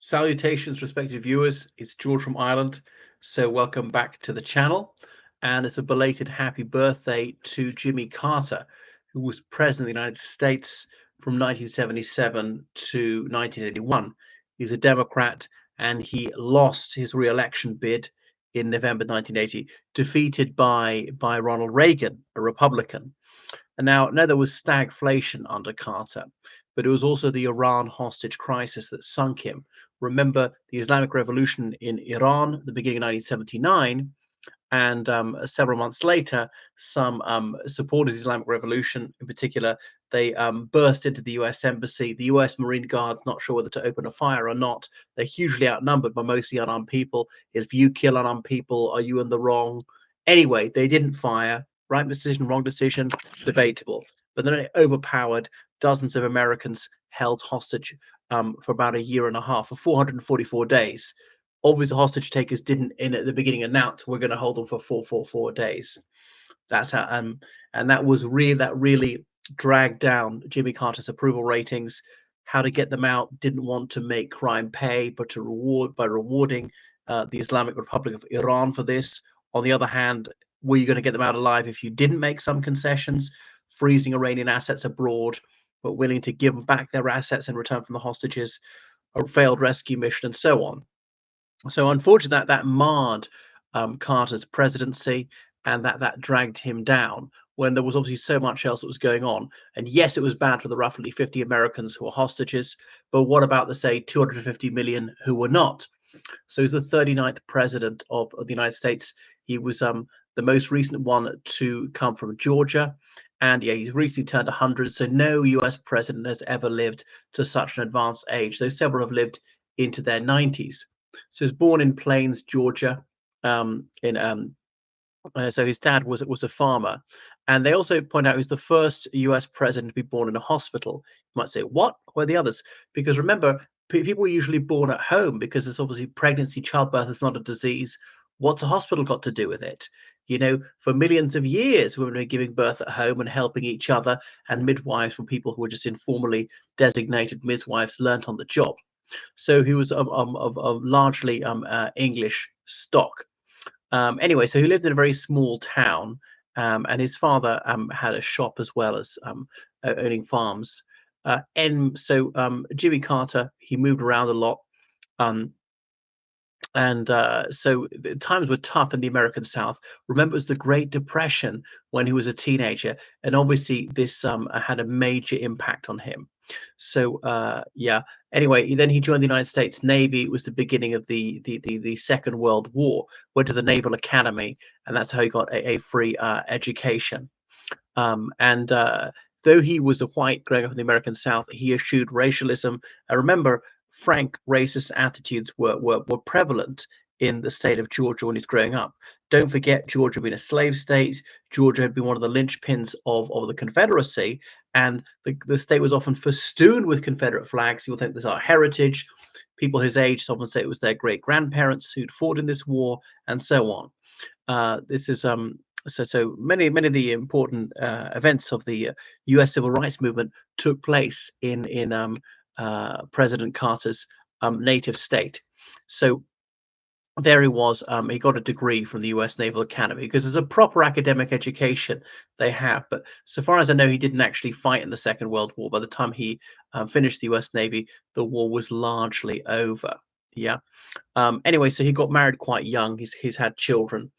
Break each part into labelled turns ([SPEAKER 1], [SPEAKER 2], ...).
[SPEAKER 1] Salutations, respected viewers. It's George from Ireland. So, welcome back to the channel. And it's a belated happy birthday to Jimmy Carter, who was president of the United States from 1977 to 1981. He's a Democrat and he lost his re-election bid in November 1980, defeated by Ronald Reagan, a Republican. And now there was stagflation under Carter, but it was also the Iran hostage crisis that sunk him. Remember the Islamic Revolution in Iran, the beginning of 1979, and several months later, some supporters of the Islamic Revolution, in particular, they burst into the U.S. Embassy. The U.S. Marine Guards not sure whether to open a fire or not. They're hugely outnumbered by mostly unarmed people. If you kill unarmed people, are you in the wrong? Anyway, they didn't fire. Right decision, wrong decision, debatable. But then it overpowered dozens of Americans held hostage for about a year and a half, for 444 days. Obviously, hostage takers didn't in at the beginning announce we're going to hold them for 444 days. That's how and that really dragged down Jimmy Carter's approval ratings. How to get them out? Didn't want to make crime pay, but to rewarding the Islamic Republic of Iran for this. On the other hand, were you going to get them out alive if you didn't make some concessions, freezing Iranian assets abroad, but willing to give them back their assets in return from the hostages, a failed rescue mission, and so on? So unfortunately, that marred Carter's presidency, and that dragged him down when there was obviously so much else that was going on. And yes, it was bad for the roughly 50 Americans who were hostages, but what about the, say, 250 million who were not? So he's the 39th president of the United States. He was the most recent one to come from Georgia. And yeah, he's recently turned 100. So no US president has ever lived to such an advanced age. Though several have lived into their 90s. So he's born in Plains, Georgia. So his dad was a farmer, and they also point out he's the first U.S. president to be born in a hospital. You might say, "What? Where are the others?" Because remember, people are usually born at home because it's obviously pregnancy, childbirth is not a disease. What's a hospital got to do with it? You know, for millions of years, women were giving birth at home and helping each other, and midwives were people who were just informally designated midwives, learnt on the job. So he was of largely English stock. Anyway, so he lived in a very small town, and his father had a shop as well as owning farms. And so Jimmy Carter, he moved around a lot. Um, and so the times were tough in the American South. Remember, it was the Great Depression when he was a teenager, and obviously this had a major impact on him. So yeah. Anyway, then he joined the United States Navy. It was the beginning of the Second World War. Went to the Naval Academy, and that's how he got a free education. And though he was a white growing up in the American South, he eschewed racialism. Remember, frank racist attitudes were prevalent in the state of Georgia when he's growing up. Don't forget, Georgia had been a slave state. Georgia had been one of the linchpins of the Confederacy, and the state was often festooned with Confederate flags. People think this is our heritage. People his age often say it was their great grandparents who'd fought in this war, and so on. This is so many of the important events of the U.S. civil rights movement took place in President Carter's native state. So there he was. He got a degree from the U.S. Naval Academy because there's a proper academic education they have. But so far as I know, he didn't actually fight in the Second World War. By the time he finished the U.S. Navy, the war was largely over. Yeah. Anyway, so he got married quite young. He's had children.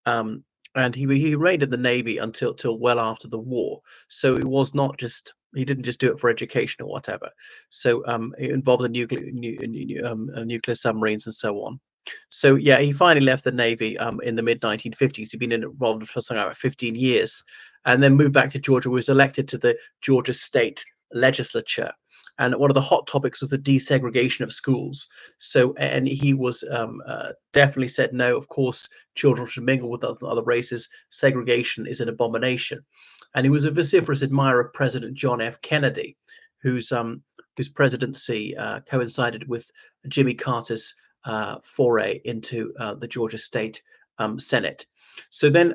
[SPEAKER 1] Um, and he remained in the Navy until well after the war. So it was not just he didn't just do it for education or whatever. So it involved the nuclear submarines and so on. So yeah, he finally left the Navy in the mid 1950s. He'd been involved for something like 15 years, and then moved back to Georgia. Was elected to the Georgia State Legislature, and one of the hot topics was the desegregation of schools. So, and he was definitely said no. Of course, children should mingle with other races. Segregation is an abomination, and he was a vociferous admirer of President John F. Kennedy, whose presidency coincided with Jimmy Carter's foray into the Georgia State Senate. So then,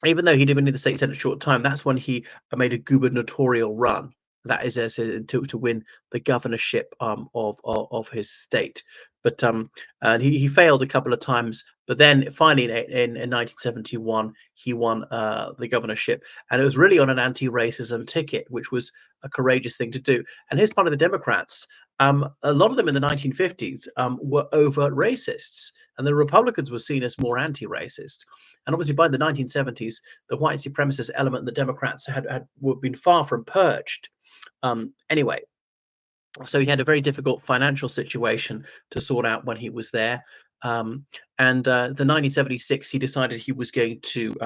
[SPEAKER 1] even though he'd been in the state senate a short time, that's when he made a gubernatorial run. that is to win the governorship of his state. But and he failed a couple of times, but then finally in 1971 he won the governorship, and it was really on an anti-racism ticket, which was a courageous thing to do. And here's part of the Democrats. A lot of them in the 1950s were overt racists, and the Republicans were seen as more anti-racist. And obviously, by the 1970s, the white supremacist element in the Democrats had been far from purged. Anyway, so he had a very difficult financial situation to sort out when he was there. The 1976, he decided he was going to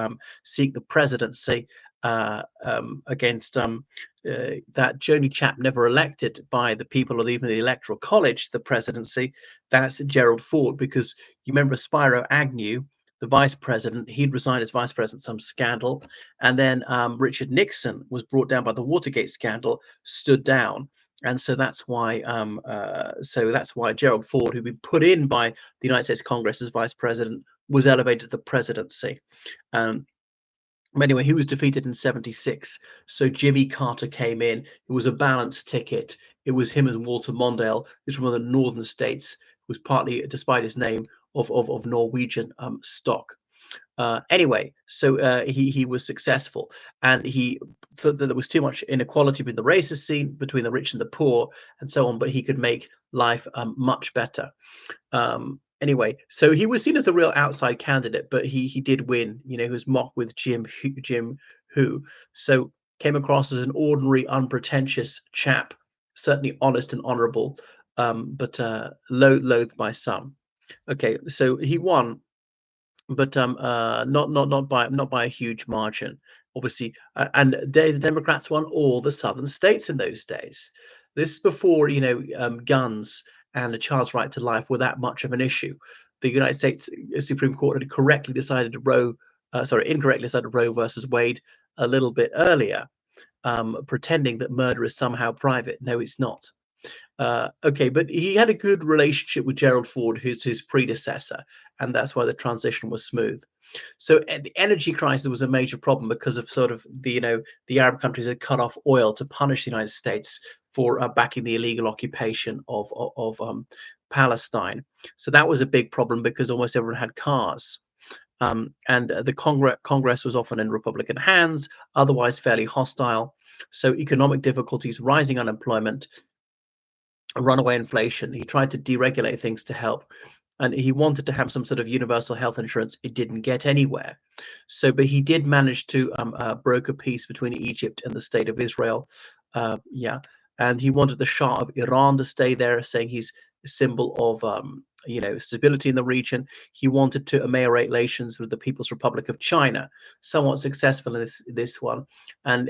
[SPEAKER 1] seek the presidency against that Joni chap never elected by the people or even the Electoral College, the presidency. That's Gerald Ford, because you remember Spiro Agnew, the vice president, he'd resigned as vice president, some scandal. And then Richard Nixon was brought down by the Watergate scandal, stood down. And so that's why Gerald Ford, who'd been put in by the United States Congress as vice president, was elevated to the presidency. But anyway, he was defeated in 76. So Jimmy Carter came in. It was a balanced ticket. It was him and Walter Mondale. He's from one of the northern states, who was partly, despite his name, of Norwegian stock. Anyway, so he was successful, and he thought that there was too much inequality between the races seen between the rich and the poor, and so on. But he could make life much better. Anyway, so he was seen as a real outside candidate, but he did win. You know, he was mocked with Jim Hu. So came across as an ordinary, unpretentious chap, certainly honest and honourable, but loathed by some. Okay, so he won, but not by a huge margin, obviously. And the Democrats won all the southern states in those days. This is before, you know, guns and a child's right to life were that much of an issue. The United States Supreme Court had incorrectly decided Roe versus Wade a little bit earlier, pretending that murder is somehow private. No, it's not. Okay, but he had a good relationship with Gerald Ford, who's his predecessor, and that's why the transition was smooth. So the energy crisis was a major problem because of sort of the Arab countries had cut off oil to punish the United States for backing the illegal occupation of Palestine. So that was a big problem because almost everyone had cars. And the Congress was often in Republican hands, otherwise fairly hostile. So economic difficulties, rising unemployment, runaway inflation. He tried to deregulate things to help, and he wanted to have some sort of universal health insurance. It didn't get anywhere. So, but he did manage to broker peace between Egypt and the state of Israel. Yeah, and he wanted the Shah of Iran to stay there, saying he's a symbol of stability in the region. He wanted to ameliorate relations with the People's Republic of China, somewhat successful in this one. And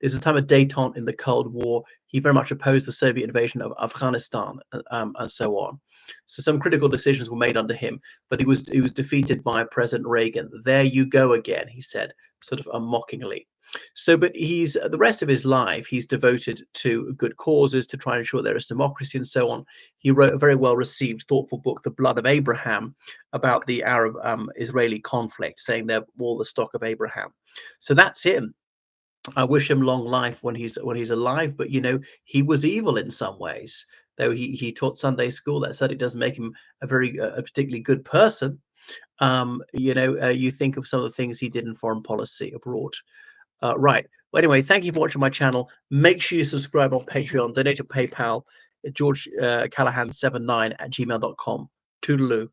[SPEAKER 1] there's a time of détente in the Cold War. He very much opposed the Soviet invasion of Afghanistan, and so on. So some critical decisions were made under him, but he was defeated by President Reagan. There you go again, he said, sort of mockingly. So, but he's the rest of his life he's devoted to good causes to try and ensure there is democracy and so on. He wrote a very well received, thoughtful book, The Blood of Abraham, about the Arab-Israeli conflict, saying they're all the stock of Abraham. So that's him. I wish him long life when he's alive, but he was evil in some ways. Though he taught Sunday school, that certainly doesn't make him a particularly good person. You think of some of the things he did in foreign policy abroad. Right. Well, anyway, thank you for watching my channel. Make sure you subscribe on Patreon, donate to PayPal, George Callahan79 at gmail.com. Toodaloo.